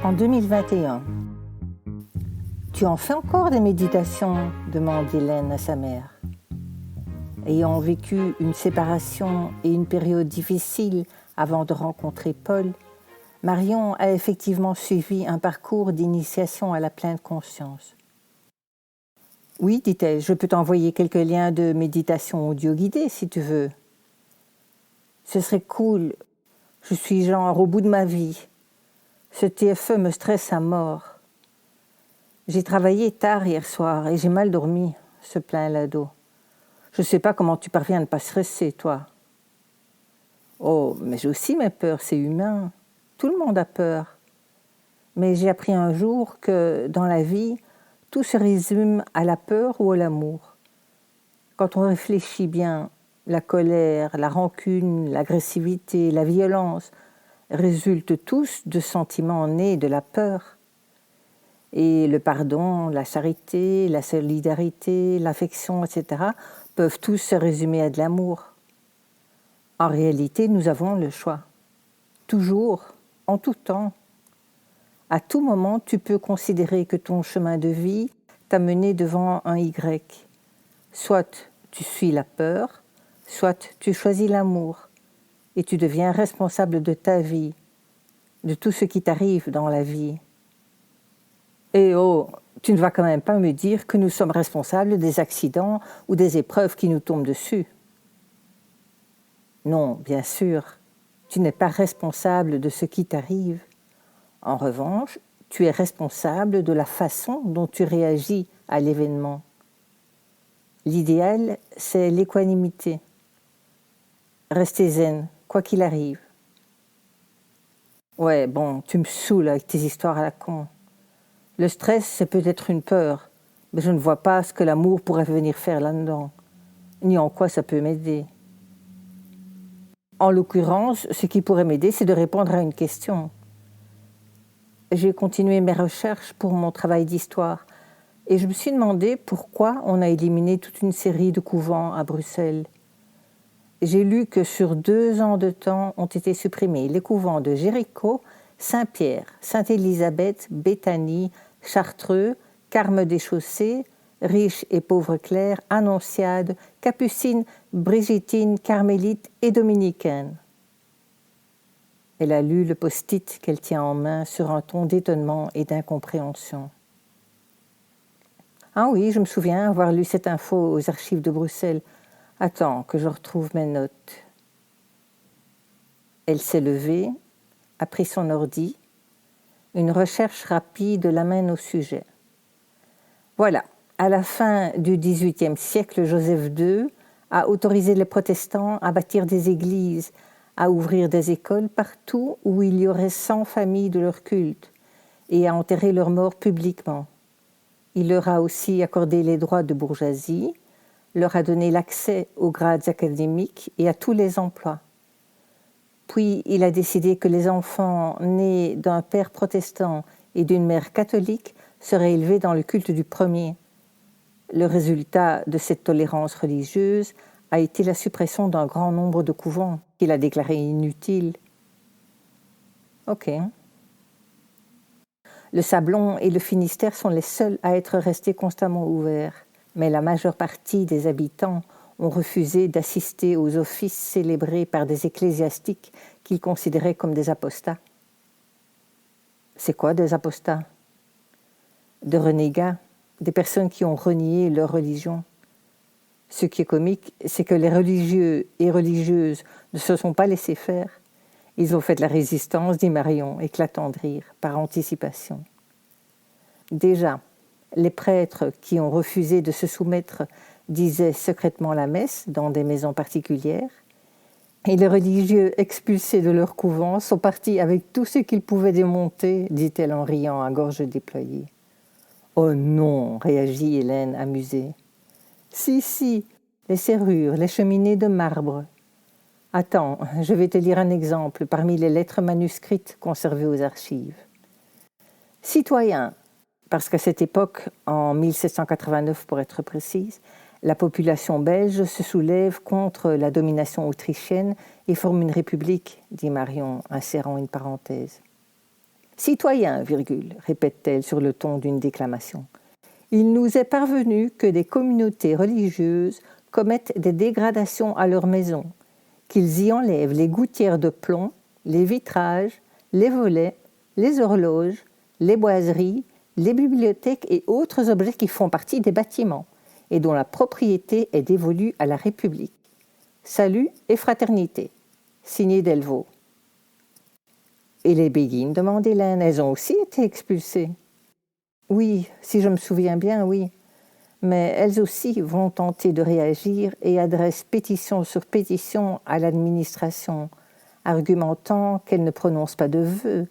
En 2021. Tu en fais encore des méditations ? Demande Hélène à sa mère. Ayant vécu une séparation et une période difficile avant de rencontrer Paul, Marion a effectivement suivi un parcours d'initiation à la pleine conscience. Oui, dit-elle, je peux t'envoyer quelques liens de méditation audio guidée si tu veux. Ce serait cool. Je suis genre au bout de ma vie. Ce TFE me stresse à mort. J'ai travaillé tard hier soir et j'ai mal dormi, se plaint l'ado. Je ne sais pas comment tu parviens à ne pas stresser, toi. Oh, mais j'ai aussi mes peurs, c'est humain. Tout le monde a peur. Mais j'ai appris un jour que dans la vie, tout se résume à la peur ou à l'amour. Quand on réfléchit bien, la colère, la rancune, l'agressivité, la violence résultent tous de sentiments nés de la peur. Et le pardon, la charité, la solidarité, l'affection, etc. peuvent tous se résumer à de l'amour. En réalité, nous avons le choix. Toujours, en tout temps. À tout moment, tu peux considérer que ton chemin de vie t'a mené devant un Y. Soit tu suis la peur, soit tu choisis l'amour. Et tu deviens responsable de ta vie, de tout ce qui t'arrive dans la vie. Et oh, tu ne vas quand même pas me dire que nous sommes responsables des accidents ou des épreuves qui nous tombent dessus. Non, bien sûr, tu n'es pas responsable de ce qui t'arrive. En revanche, tu es responsable de la façon dont tu réagis à l'événement. L'idéal, c'est l'équanimité. Rester zen, quoi qu'il arrive. Ouais, bon, tu me saoules avec tes histoires à la con. Le stress, c'est peut-être une peur, mais je ne vois pas ce que l'amour pourrait venir faire là-dedans, ni en quoi ça peut m'aider. En l'occurrence, ce qui pourrait m'aider, c'est de répondre à une question. J'ai continué mes recherches pour mon travail d'histoire et je me suis demandé pourquoi on a éliminé toute une série de couvents à Bruxelles. J'ai lu que sur 2 ans de temps ont été supprimés les couvents de Jéricho, Saint-Pierre, Sainte-Élisabeth, Béthanie, Chartreux, Carme-des-Chaussées, Riche et Pauvre-Claire, Annonciade, Capucine, Brigittine, Carmélite et Dominicaine. Elle a lu le post-it qu'elle tient en main sur un ton d'étonnement et d'incompréhension. Ah oui, je me souviens avoir lu cette info aux archives de Bruxelles. Attends que je retrouve mes notes. Elle s'est levée, a pris son ordi. Une recherche rapide l'amène au sujet. Voilà, à la fin du XVIIIe siècle, Joseph II a autorisé les protestants à bâtir des églises, à ouvrir des écoles partout où il y aurait 100 familles de leur culte et à enterrer leurs morts publiquement. Il leur a aussi accordé les droits de bourgeoisie, leur a donné l'accès aux grades académiques et à tous les emplois. Puis il a décidé que les enfants nés d'un père protestant et d'une mère catholique seraient élevés dans le culte du premier. Le résultat de cette tolérance religieuse a été la suppression d'un grand nombre de couvents qu'il a déclarés inutiles. Ok. Le Sablon et le Finistère sont les seuls à être restés constamment ouverts, mais la majeure partie des habitants ont refusé d'assister aux offices célébrés par des ecclésiastiques qu'ils considéraient comme des apostats. C'est quoi des apostats ? De renégats, des personnes qui ont renié leur religion. Ce qui est comique, c'est que les religieux et religieuses ne se sont pas laissés faire. Ils ont fait de la résistance, dit Marion, éclatant de rire, par anticipation. Déjà, les prêtres qui ont refusé de se soumettre disaient secrètement la messe dans des maisons particulières, et les religieux expulsés de leur couvent sont partis avec tout ce qu'ils pouvaient démonter, dit-elle en riant à gorge déployée. « Oh non !» réagit Hélène, amusée. « Si, les serrures, les cheminées de marbre. Attends, je vais te lire un exemple parmi les lettres manuscrites conservées aux archives. Citoyens, parce qu'à cette époque, en 1789 pour être précise, la population belge se soulève contre la domination autrichienne et forme une république, dit Marion, insérant une parenthèse. Citoyens, répète-t-elle sur le ton d'une déclamation. Il nous est parvenu que des communautés religieuses commettent des dégradations à leur maison, qu'ils y enlèvent les gouttières de plomb, les vitrages, les volets, les horloges, les boiseries, les bibliothèques et autres objets qui font partie des bâtiments et dont la propriété est dévolue à la République. Salut et fraternité. Signé Delvaux. Et les béguines, demande Hélène, elles ont aussi été expulsées. Oui, si je me souviens bien, oui. Mais elles aussi vont tenter de réagir et adressent pétition sur pétition à l'administration, argumentant qu'elles ne prononcent pas de vœux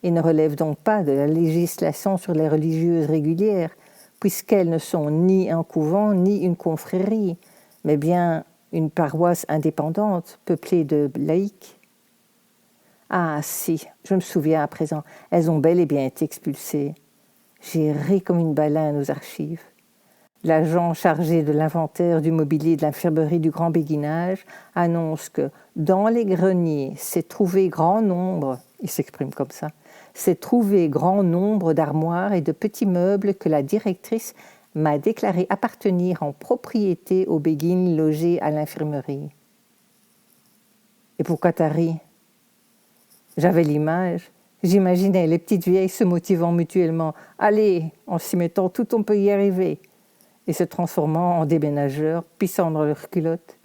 et ne relèvent donc pas de la législation sur les religieuses régulières, puisqu'elles ne sont ni un couvent ni une confrérie, mais bien une paroisse indépendante peuplée de laïcs. Ah si, je me souviens à présent, elles ont bel et bien été expulsées. J'ai ri comme une baleine aux archives. L'agent chargé de l'inventaire du mobilier de l'infirmerie du Grand Béguinage annonce que dans les greniers s'est trouvé grand nombre, il s'exprime comme ça, s'est trouvé grand nombre d'armoires et de petits meubles que la directrice m'a déclaré appartenir en propriété aux béguines logées à l'infirmerie. Et pourquoi t'as ri ? J'avais l'image. J'imaginais les petites vieilles se motivant mutuellement. « Allez, en s'y mettant tout, on peut y arriver !» et se transformant en déménageurs, pissant dans leurs culottes.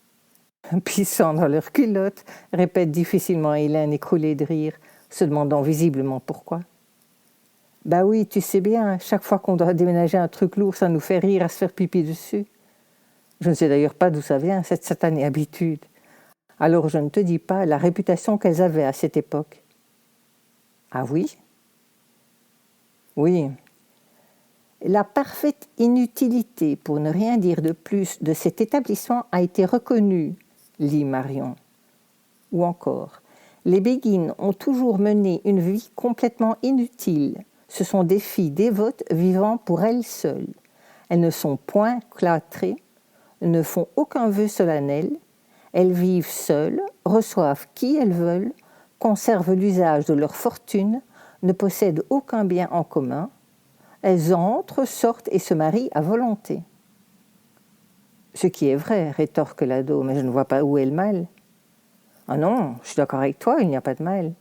« Pissant dans leurs culottes !» répète difficilement Hélène, écroulée de rire, se demandant visiblement pourquoi. « Bah oui, tu sais bien, chaque fois qu'on doit déménager un truc lourd, ça nous fait rire à se faire pipi dessus. Je ne sais d'ailleurs pas d'où ça vient, cette satanée habitude. Alors je ne te dis pas la réputation qu'elles avaient à cette époque. » Ah oui ? Oui. La parfaite inutilité, pour ne rien dire de plus, de cet établissement a été reconnue, lit Marion. Ou encore, les béguines ont toujours mené une vie complètement inutile. Ce sont des filles dévotes vivant pour elles seules. Elles ne sont point cloîtrées, ne font aucun vœu solennel. Elles vivent seules, reçoivent qui elles veulent, conservent l'usage de leur fortune, ne possèdent aucun bien en commun. Elles entrent, sortent et se marient à volonté. Ce qui est vrai, rétorque l'ado, mais je ne vois pas où est le mal. Ah non, je suis d'accord avec toi, il n'y a pas de mal.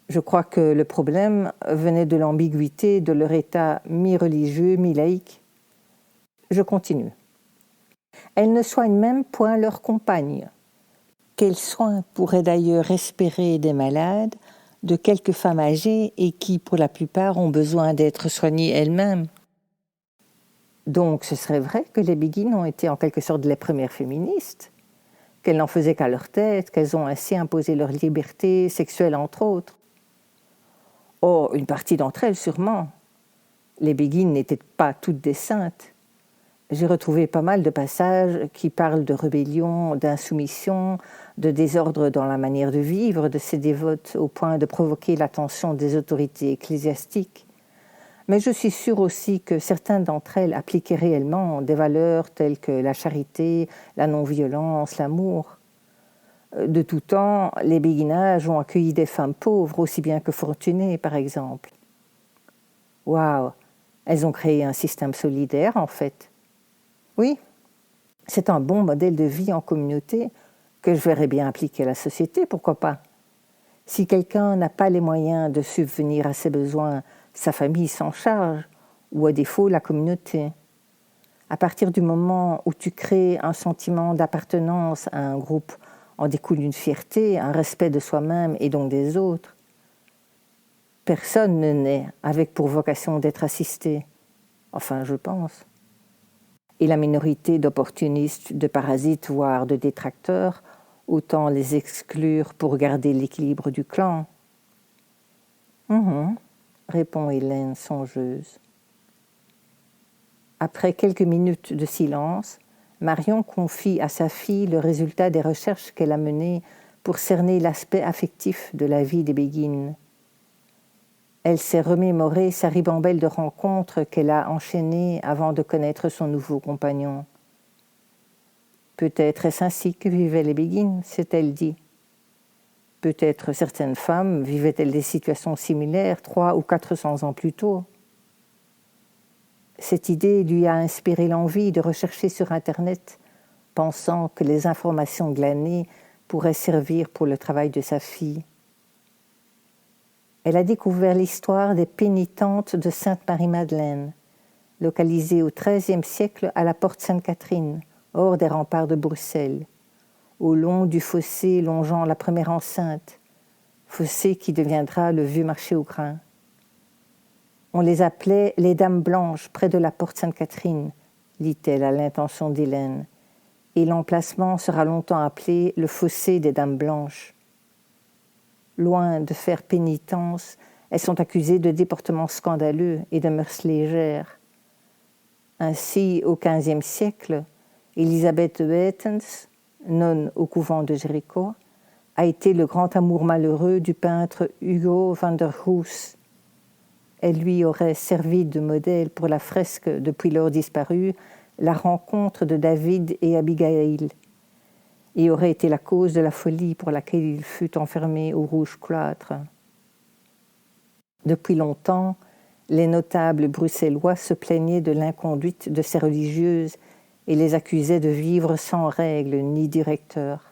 Je crois que le problème venait de l'ambiguïté de leur état mi-religieux, mi-laïque. Je continue. Elles ne soignent même point leurs compagnes. Quels soins pourraient d'ailleurs espérer des malades, de quelques femmes âgées et qui, pour la plupart, ont besoin d'être soignées elles-mêmes? Donc, ce serait vrai que les béguines ont été en quelque sorte les premières féministes, qu'elles n'en faisaient qu'à leur tête, qu'elles ont ainsi imposé leur liberté sexuelle, entre autres. Oh, une partie d'entre elles, sûrement. Les béguines n'étaient pas toutes des saintes. J'ai retrouvé pas mal de passages qui parlent de rébellion, d'insoumission, de désordre dans la manière de vivre de ces dévotes au point de provoquer l'attention des autorités ecclésiastiques. Mais je suis sûre aussi que certaines d'entre elles appliquaient réellement des valeurs telles que la charité, la non-violence, l'amour. De tout temps, les béguinages ont accueilli des femmes pauvres aussi bien que fortunées, par exemple. Waouh, elles ont créé un système solidaire, en fait. Oui, c'est un bon modèle de vie en communauté que je verrais bien appliquer à la société, pourquoi pas. Si quelqu'un n'a pas les moyens de subvenir à ses besoins, sa famille s'en charge, ou à défaut la communauté. À partir du moment où tu crées un sentiment d'appartenance à un groupe, en découle une fierté, un respect de soi-même et donc des autres. Personne ne naît avec pour vocation d'être assisté. Enfin, je pense. Et la minorité d'opportunistes, de parasites, voire de détracteurs, autant les exclure pour garder l'équilibre du clan. Répond Hélène songeuse. Après quelques minutes de silence, Marion confie à sa fille le résultat des recherches qu'elle a menées pour cerner l'aspect affectif de la vie des béguines. Elle s'est remémoré sa ribambelle de rencontres qu'elle a enchaînées avant de connaître son nouveau compagnon. Peut-être est-ce ainsi que vivaient les béguines, s'est-elle dit. Peut-être certaines femmes vivaient-elles des situations similaires 300 ou 400 ans plus tôt. Cette idée lui a inspiré l'envie de rechercher sur Internet, pensant que les informations glanées pourraient servir pour le travail de sa fille. Elle a découvert l'histoire des pénitentes de Sainte-Marie-Madeleine, localisée au XIIIe siècle à la porte Sainte-Catherine, hors des remparts de Bruxelles, au long du fossé longeant la première enceinte, fossé qui deviendra le vieux marché aux grains. On les appelait les Dames Blanches près de la porte Sainte-Catherine, lit-elle à l'intention d'Hélène, et l'emplacement sera longtemps appelé le fossé des Dames Blanches. Loin de faire pénitence, elles sont accusées de déportements scandaleux et de mœurs légères. Ainsi, au XVe siècle, Elisabeth de Wetens, nonne au couvent de Jéricho, a été le grand amour malheureux du peintre Hugo van der Goes. Elle lui aurait servi de modèle pour la fresque depuis lors disparue, La rencontre de David et Abigail, et aurait été la cause de la folie pour laquelle il fut enfermé au rouge cloître. Depuis longtemps, les notables bruxellois se plaignaient de l'inconduite de ces religieuses et les accusaient de vivre sans règles ni directeur.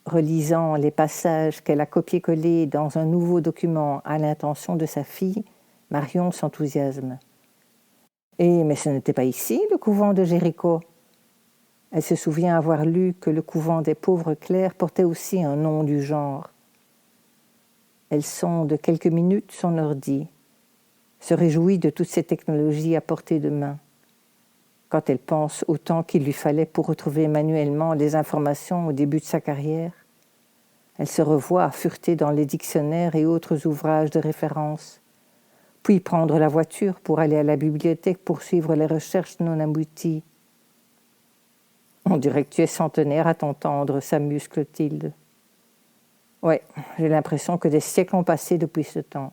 Relisant les passages qu'elle a copiés-collés dans un nouveau document à l'intention de sa fille, Marion s'enthousiasme. « Mais ce n'était pas ici, le couvent de Jéricho !» Elle se souvient avoir lu que le couvent des pauvres clercs portait aussi un nom du genre. Elle sonde quelques minutes son ordi, se réjouit de toutes ces technologies à portée de main. Quand elle pense au temps qu'il lui fallait pour retrouver manuellement les informations au début de sa carrière, elle se revoit à fureter dans les dictionnaires et autres ouvrages de référence, puis prendre la voiture pour aller à la bibliothèque poursuivre les recherches non abouties. « On dirait que tu es centenaire à t'entendre, s'amuse Clotilde. »« Ouais, j'ai l'impression que des siècles ont passé depuis ce temps. »«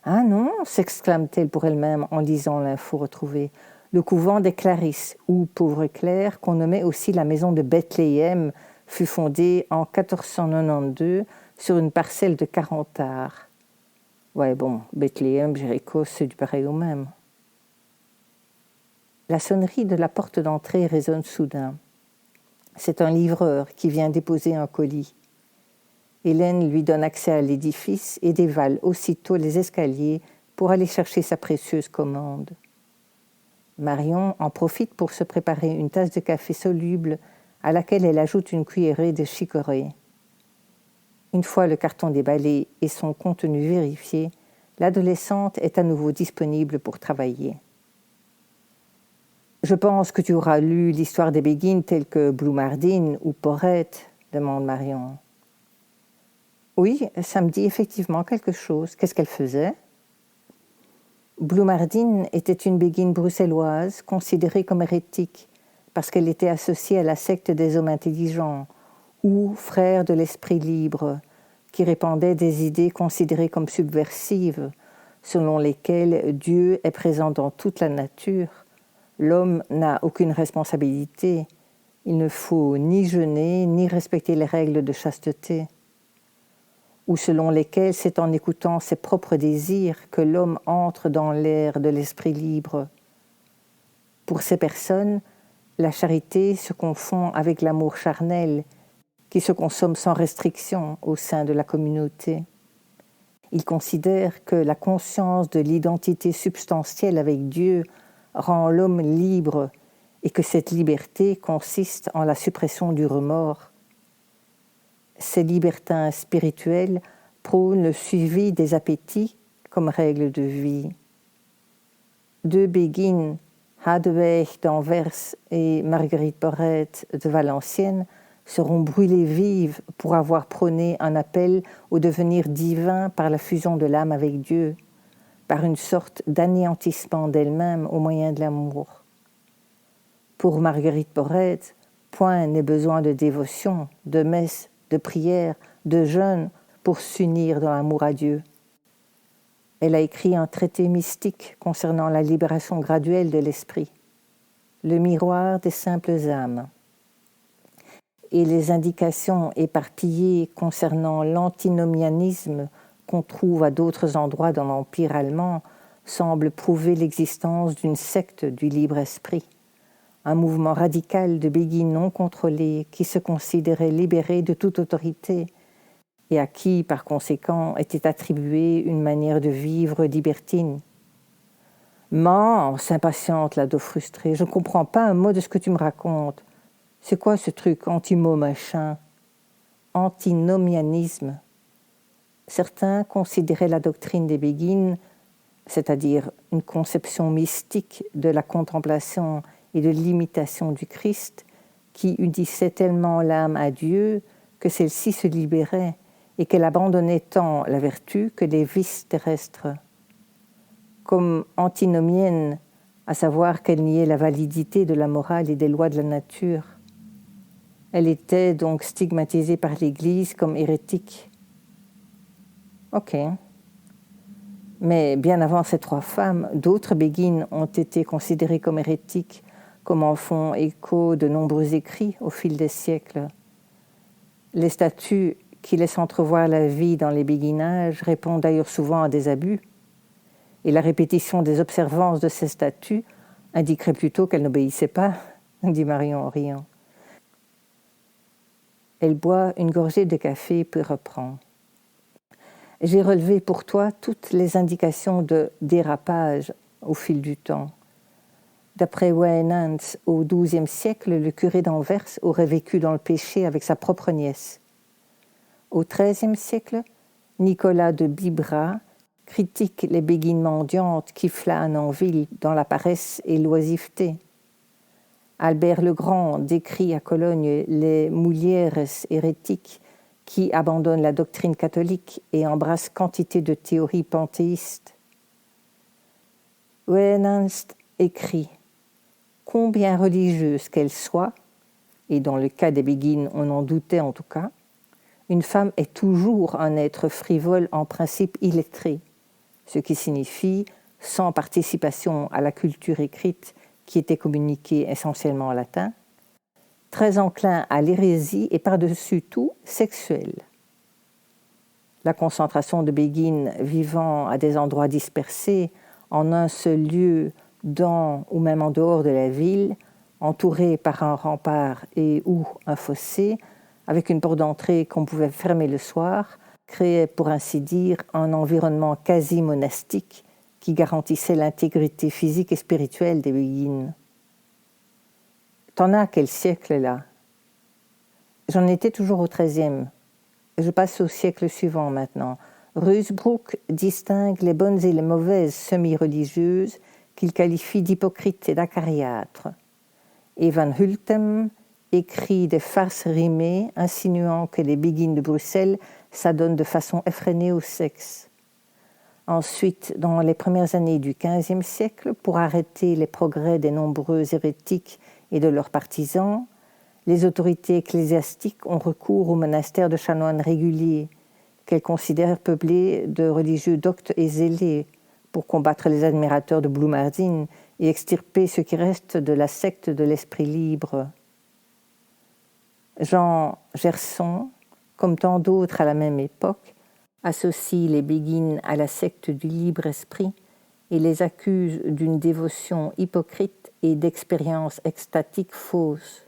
Ah non !» s'exclame-t-elle pour elle-même en lisant l'info retrouvée. « Le couvent des Clarisses, ou pauvre Claire, qu'on nommait aussi la maison de Bethléem, fut fondée en 1492 sur une parcelle de 40 arts. » Ouais, bon, Bethléem, Jéricho, c'est du pareil au même. La sonnerie de la porte d'entrée résonne soudain. C'est un livreur qui vient déposer un colis. Hélène lui donne accès à l'édifice et dévale aussitôt les escaliers pour aller chercher sa précieuse commande. Marion en profite pour se préparer une tasse de café soluble à laquelle elle ajoute une cuillerée de chicorée. Une fois le carton déballé et son contenu vérifié, l'adolescente est à nouveau disponible pour travailler. « Je pense que tu auras lu l'histoire des Béguines telles que Bloemardine ou Porrette ?» demande Marion. « Oui, ça me dit effectivement quelque chose. Qu'est-ce qu'elle faisait ?» Bloemardine était une Béguine bruxelloise considérée comme hérétique parce qu'elle était associée à la secte des hommes intelligents ou frères de l'esprit libre qui répandait des idées considérées comme subversives selon lesquelles Dieu est présent dans toute la nature. L'homme n'a aucune responsabilité. Il ne faut ni jeûner, ni respecter les règles de chasteté. Ou selon lesquelles c'est en écoutant ses propres désirs que l'homme entre dans l'ère de l'esprit libre. Pour ces personnes, la charité se confond avec l'amour charnel, qui se consomme sans restriction au sein de la communauté. Ils considèrent que la conscience de l'identité substantielle avec Dieu rend l'homme libre et que cette liberté consiste en la suppression du remords. Ces libertins spirituels prônent le suivi des appétits comme règle de vie. Deux Béguines, Hadeweg d'Anvers et Marguerite Porrette de Valenciennes, seront brûlées vives pour avoir prôné un appel au devenir divin par la fusion de l'âme avec Dieu, par une sorte d'anéantissement d'elle-même au moyen de l'amour. Pour Marguerite Porrette, point n'est besoin de dévotion, de messe, de prière, de jeûne pour s'unir dans l'amour à Dieu. Elle a écrit un traité mystique concernant la libération graduelle de l'esprit, le miroir des simples âmes. et les indications éparpillées concernant l'antinomianisme qu'on trouve à d'autres endroits dans l'Empire allemand semblent prouver l'existence d'une secte du libre esprit, un mouvement radical de béguines non contrôlés qui se considérait libérés de toute autorité et à qui, par conséquent, était attribuée une manière de vivre libertine. « Man, s'impatiente l'ado frustré, je ne comprends pas un mot de ce que tu me racontes. C'est quoi ce truc antimo machin ?» Antinomianisme. Certains considéraient la doctrine des béguines, c'est-à-dire une conception mystique de la contemplation et de l'imitation du Christ, qui unissait tellement l'âme à Dieu que celle-ci se libérait et qu'elle abandonnait tant la vertu que les vices terrestres. Comme antinomienne, à savoir qu'elle niait la validité de la morale et des lois de la nature. Elle était donc stigmatisée par l'Église comme hérétique. Ok. Mais bien avant ces trois femmes, d'autres béguines ont été considérées comme hérétiques, comme en font écho de nombreux écrits au fil des siècles. Les statuts qui laissent entrevoir la vie dans les béguinages répondent d'ailleurs souvent à des abus, et la répétition des observances de ces statuts indiquerait plutôt qu'elles n'obéissaient pas, dit Marion en riant. Elle boit une gorgée de café puis reprend. J'ai relevé pour toi toutes les indications de dérapage au fil du temps. D'après Wynand, au XIIe siècle, le curé d'Anvers aurait vécu dans le péché avec sa propre nièce. Au XIIIe siècle, Nicolas de Bibra critique les béguines mendiantes qui flânent en ville dans la paresse et l'oisiveté. Albert le Grand décrit à Cologne les mulieres hérétiques qui abandonnent la doctrine catholique et embrassent quantité de théories panthéistes. Wynand écrit « Combien religieuse qu'elle soit, et dans le cas des béguines on en doutait en tout cas, une femme est toujours un être frivole en principe illettré, ce qui signifie sans participation à la culture écrite qui était communiquée essentiellement en latin, très enclin à l'hérésie et par-dessus tout sexuel. La concentration de béguines vivant à des endroits dispersés, en un seul lieu, dans ou même en dehors de la ville, entourées par un rempart et ou un fossé, avec une porte d'entrée qu'on pouvait fermer le soir, créait pour ainsi dire un environnement quasi monastique qui garantissait l'intégrité physique et spirituelle des béguines. T'en as à quel siècle là ? J'en étais toujours au XIIIe. Je passe au siècle suivant maintenant. Ruysbroek distingue les bonnes et les mauvaises semi-religieuses qu'il qualifie d'hypocrites et d'acariâtres. Et Van Hultem écrit des farces rimées insinuant que les béguines de Bruxelles s'adonnent de façon effrénée au sexe. Ensuite, dans les premières années du XVe siècle, pour arrêter les progrès des nombreux hérétiques et de leurs partisans, les autorités ecclésiastiques ont recours au monastère de chanoines réguliers, qu'elles considèrent peuplés de religieux doctes et zélés, pour combattre les admirateurs de Bloemardine et extirper ce qui reste de la secte de l'esprit libre. Jean Gerson, comme tant d'autres à la même époque, associe les béguines à la secte du libre esprit et les accuse d'une dévotion hypocrite et d'expériences extatiques fausses.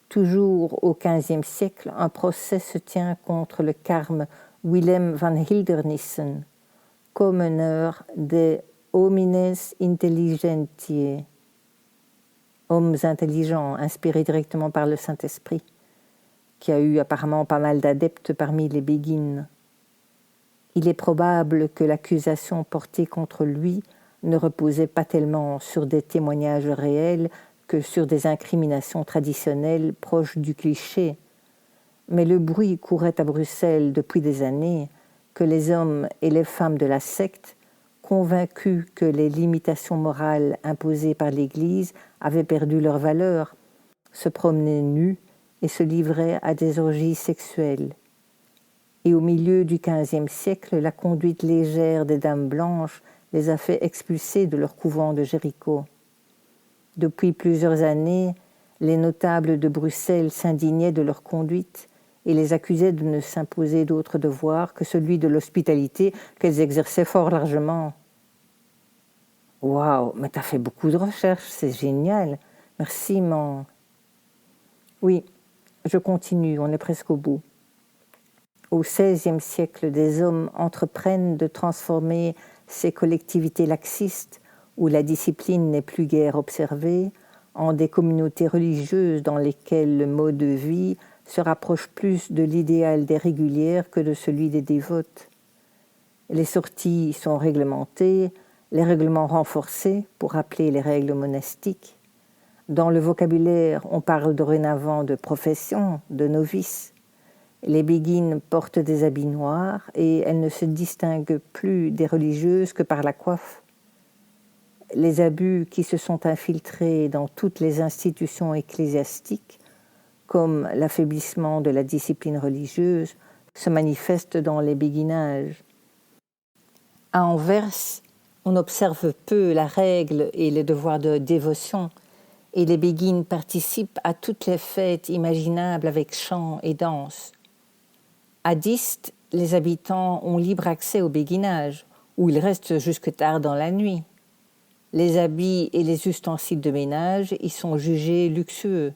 Toujours au XVe siècle, un procès se tient contre le carme Willem van Hildernissen, commeneur des homines intelligentiae, hommes intelligents inspirés directement par le Saint-Esprit, qui a eu apparemment pas mal d'adeptes parmi les béguines. Il est probable que l'accusation portée contre lui ne reposait pas tellement sur des témoignages réels que sur des incriminations traditionnelles proches du cliché. Mais le bruit courait à Bruxelles depuis des années que les hommes et les femmes de la secte, convaincus que les limitations morales imposées par l'Église avaient perdu leur valeur, se promenaient nus et se livraient à des orgies sexuelles. Et au milieu du XVe siècle, la conduite légère des dames blanches les a fait expulser de leur couvent de Jéricho. Depuis plusieurs années, Les notables de Bruxelles s'indignaient de leur conduite et les accusaient de ne s'imposer d'autre devoir que celui de l'hospitalité qu'elles exerçaient fort largement. « Waouh, mais t'as fait beaucoup de recherches, c'est génial. Merci, mon... » Oui, je continue, on est presque au bout. Au XVIe siècle, des hommes entreprennent de transformer ces collectivités laxistes, où la discipline n'est plus guère observée, en des communautés religieuses dans lesquelles le mode de vie se rapproche plus de l'idéal des régulières que de celui des dévotes. Les sorties sont réglementées, les règlements renforcés pour rappeler les règles monastiques. Dans le vocabulaire, on parle dorénavant de profession, de novice. Les béguines portent des habits noirs et elles ne se distinguent plus des religieuses que par la coiffe. Les abus qui se sont infiltrés dans toutes les institutions ecclésiastiques, comme l'affaiblissement de la discipline religieuse, se manifestent dans les béguinages. À Anvers, on observe peu la règle et les devoirs de dévotion, et les béguines participent à toutes les fêtes imaginables avec chant et danse. À Diest, les habitants ont libre accès au béguinage, où ils restent jusque tard dans la nuit. Les habits et les ustensiles de ménage y sont jugés luxueux.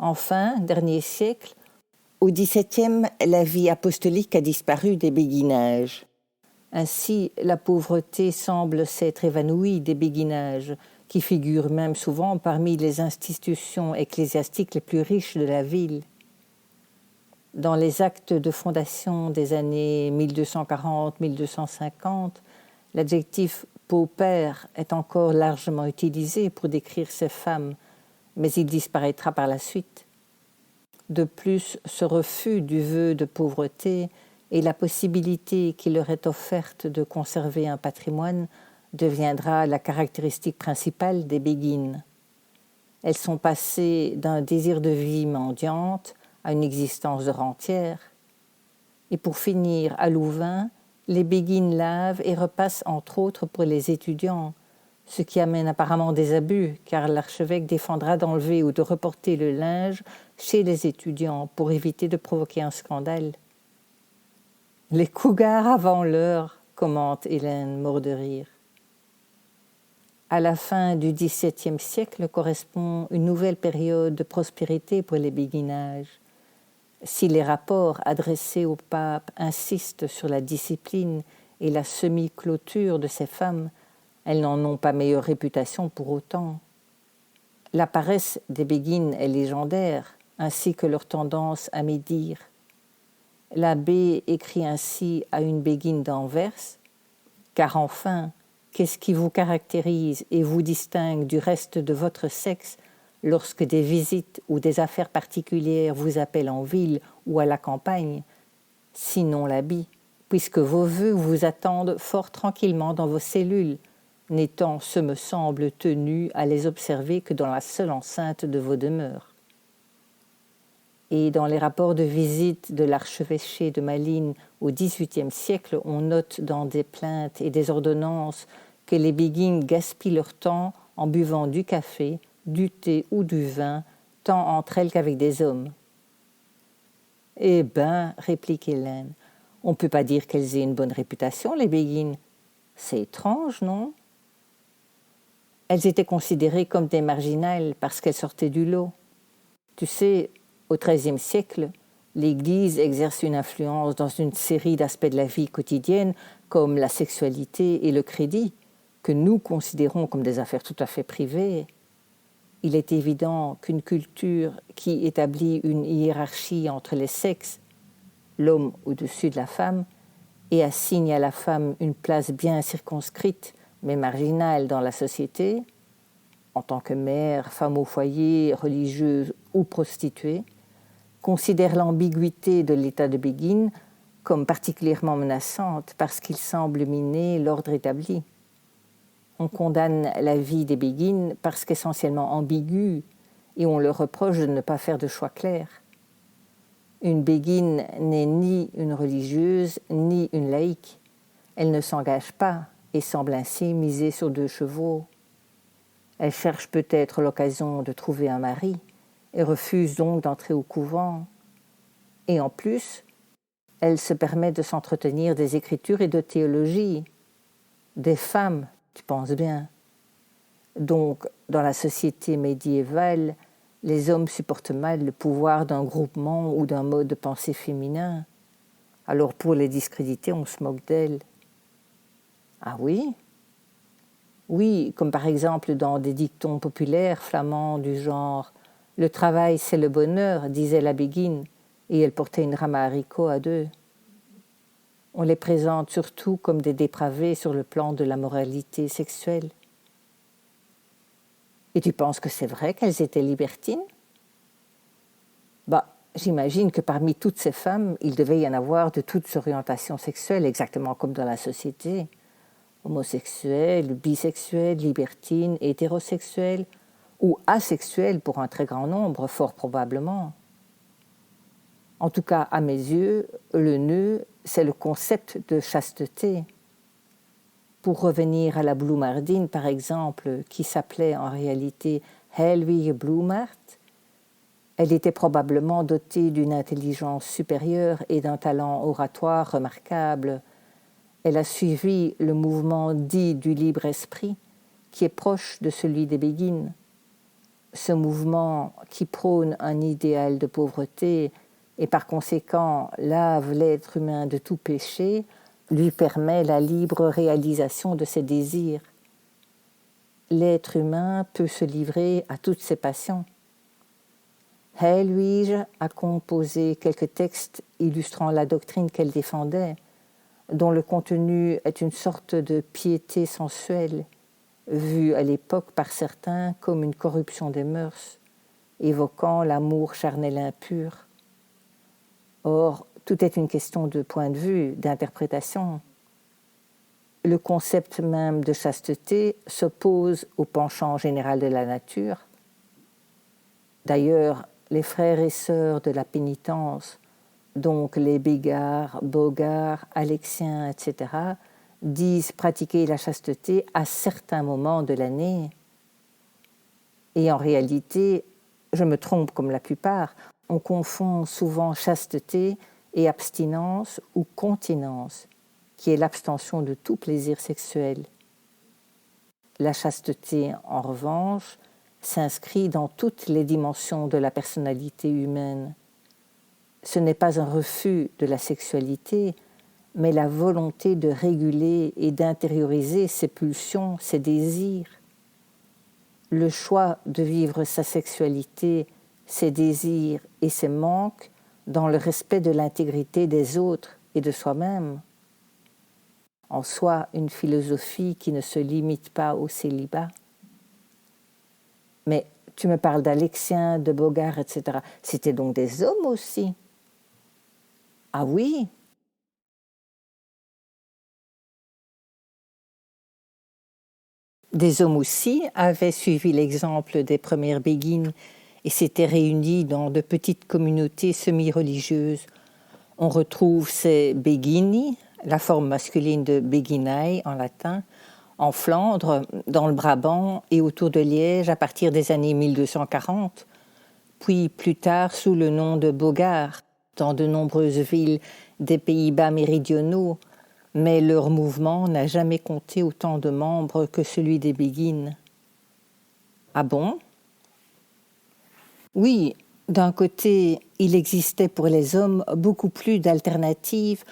Enfin, dernier siècle, au XVIIe, la vie apostolique a disparu des béguinages. Ainsi, la pauvreté semble s'être évanouie des béguinages, qui figurent même souvent parmi les institutions ecclésiastiques les plus riches de la ville. Dans les actes de fondation des années 1240-1250, l'adjectif « paupère » est encore largement utilisé pour décrire ces femmes, mais il disparaîtra par la suite. De plus, ce refus du vœu de pauvreté et la possibilité qui leur est offerte de conserver un patrimoine deviendra la caractéristique principale des béguines. Elles sont passées d'un désir de vie mendiante à une existence de rentière. Et pour finir, à Louvain, les béguines lavent et repassent entre autres pour les étudiants, ce qui amène apparemment des abus, car l'archevêque défendra d'enlever ou de reporter le linge chez les étudiants pour éviter de provoquer un scandale. « Les cougars avant l'heure », commente Hélène, mort de rire. À la fin du XVIIe siècle correspond une nouvelle période de prospérité pour les béguinages. Si les rapports adressés au pape insistent sur la discipline et la semi-clôture de ces femmes, elles n'en ont pas meilleure réputation pour autant. La paresse des béguines est légendaire, ainsi que leur tendance à médire. L'abbé écrit ainsi à une béguine d'Anvers, « Car enfin, qu'est-ce qui vous caractérise et vous distingue du reste de votre sexe lorsque des visites ou des affaires particulières vous appellent en ville ou à la campagne, sinon l'habit, puisque vos vœux vous attendent fort tranquillement dans vos cellules, n'étant, ce me semble, tenus à les observer que dans la seule enceinte de vos demeures. » Et dans les rapports de visite de l'archevêché de Malines au XVIIIe siècle, on note dans des plaintes et des ordonnances que les béguines gaspillent leur temps en buvant du café, du thé ou du vin, tant entre elles qu'avec des hommes. « Eh ben, réplique Hélène, on ne peut pas dire qu'elles aient une bonne réputation, les béguines. C'est étrange, non ? Elles étaient considérées comme des marginales parce qu'elles sortaient du lot. Tu sais, au XIIIe siècle, l'Église exerce une influence dans une série d'aspects de la vie quotidienne comme la sexualité et le crédit, que nous considérons comme des affaires tout à fait privées. Il est évident qu'une culture qui établit une hiérarchie entre les sexes, l'homme au-dessus de la femme, et assigne à la femme une place bien circonscrite mais marginale dans la société, en tant que mère, femme au foyer, religieuse ou prostituée, considère l'ambiguïté de l'état de béguine comme particulièrement menaçante parce qu'il semble miner l'ordre établi. On condamne la vie des béguines parce qu'essentiellement ambiguë et on leur reproche de ne pas faire de choix clair. Une béguine n'est ni une religieuse ni une laïque. Elle ne s'engage pas et semble ainsi miser sur 2 chevaux. Elle cherche peut-être l'occasion de trouver un mari et refuse donc d'entrer au couvent. Et en plus, elle se permet de s'entretenir des écritures et de théologie. Des femmes, tu penses bien. Donc, dans la société médiévale, les hommes supportent mal le pouvoir d'un groupement ou d'un mode de pensée féminin. Alors pour les discréditer, on se moque d'elles. Ah oui? Oui, comme par exemple dans des dictons populaires flamands du genre « Le travail, c'est le bonheur », disait la Béguine, et elle portait une rame à haricots à deux. On les présente surtout comme des dépravés sur le plan de la moralité sexuelle. Et tu penses que c'est vrai qu'elles étaient libertines? J'imagine que parmi toutes ces femmes, il devait y en avoir de toutes orientations sexuelles, exactement comme dans la société. Homosexuelles, bisexuelles, libertines, hétérosexuelles, ou asexuelles pour un très grand nombre, fort probablement. En tout cas, à mes yeux, le nœud, c'est le concept de chasteté. Pour revenir à la Bloemardine, par exemple, qui s'appelait en réalité Helwige Bloemart, elle était probablement dotée d'une intelligence supérieure et d'un talent oratoire remarquable. Elle a suivi le mouvement dit du libre esprit, qui est proche de celui des Béguines. Ce mouvement qui prône un idéal de pauvreté et par conséquent lave l'être humain de tout péché, lui permet la libre réalisation de ses désirs. L'être humain peut se livrer à toutes ses passions. Helwige a composé quelques textes illustrant la doctrine qu'elle défendait, dont le contenu est une sorte de piété sensuelle, vue à l'époque par certains comme une corruption des mœurs, évoquant l'amour charnel impur. Or, tout est une question de point de vue, d'interprétation. Le concept même de chasteté s'oppose au penchant général de la nature. D'ailleurs, les frères et sœurs de la pénitence, donc les Bégards, Bogards, Alexiens, etc., disent pratiquer la chasteté à certains moments de l'année. Et en réalité, je me trompe comme la plupart, on confond souvent chasteté et abstinence ou continence, qui est l'abstention de tout plaisir sexuel. La chasteté, en revanche, s'inscrit dans toutes les dimensions de la personnalité humaine. Ce n'est pas un refus de la sexualité, mais la volonté de réguler et d'intérioriser ses pulsions, ses désirs. Le choix de vivre sa sexualité, ses désirs et ses manques dans le respect de l'intégrité des autres et de soi-même. En soi, une philosophie qui ne se limite pas au célibat. Mais tu me parles d'Alexiens, de Bogards, etc. C'était donc des hommes aussi? Ah oui? Des hommes aussi avaient suivi l'exemple des premières béguines et s'étaient réunis dans de petites communautés semi-religieuses. On retrouve ces begini, la forme masculine de beginae en latin, en Flandre, dans le Brabant et autour de Liège à partir des années 1240, puis plus tard sous le nom de Bogards, dans de nombreuses villes des Pays-Bas méridionaux, mais leur mouvement n'a jamais compté autant de membres que celui des Béguines. Ah bon? Oui, d'un côté, il existait pour les hommes beaucoup plus d'alternatives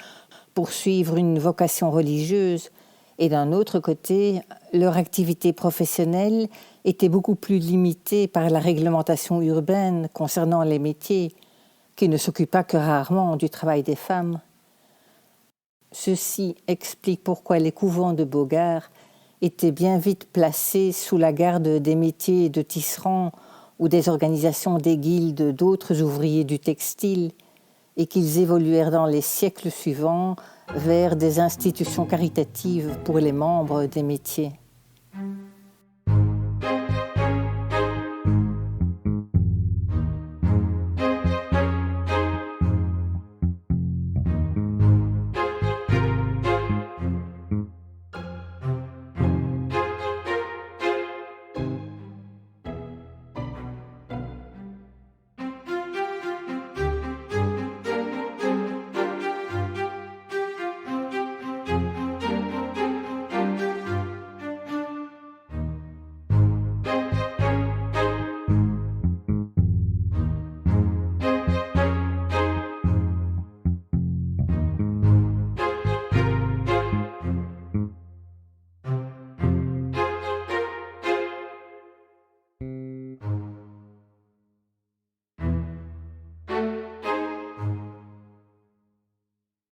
pour suivre une vocation religieuse, et d'un autre côté, leur activité professionnelle était beaucoup plus limitée par la réglementation urbaine concernant les métiers, qui ne s'occupa que rarement du travail des femmes. Ceci explique pourquoi les couvents de Bogards étaient bien vite placés sous la garde des métiers de tisserands ou des organisations des guildes d'autres ouvriers du textile, et qu'ils évoluèrent dans les siècles suivants vers des institutions caritatives pour les membres des métiers.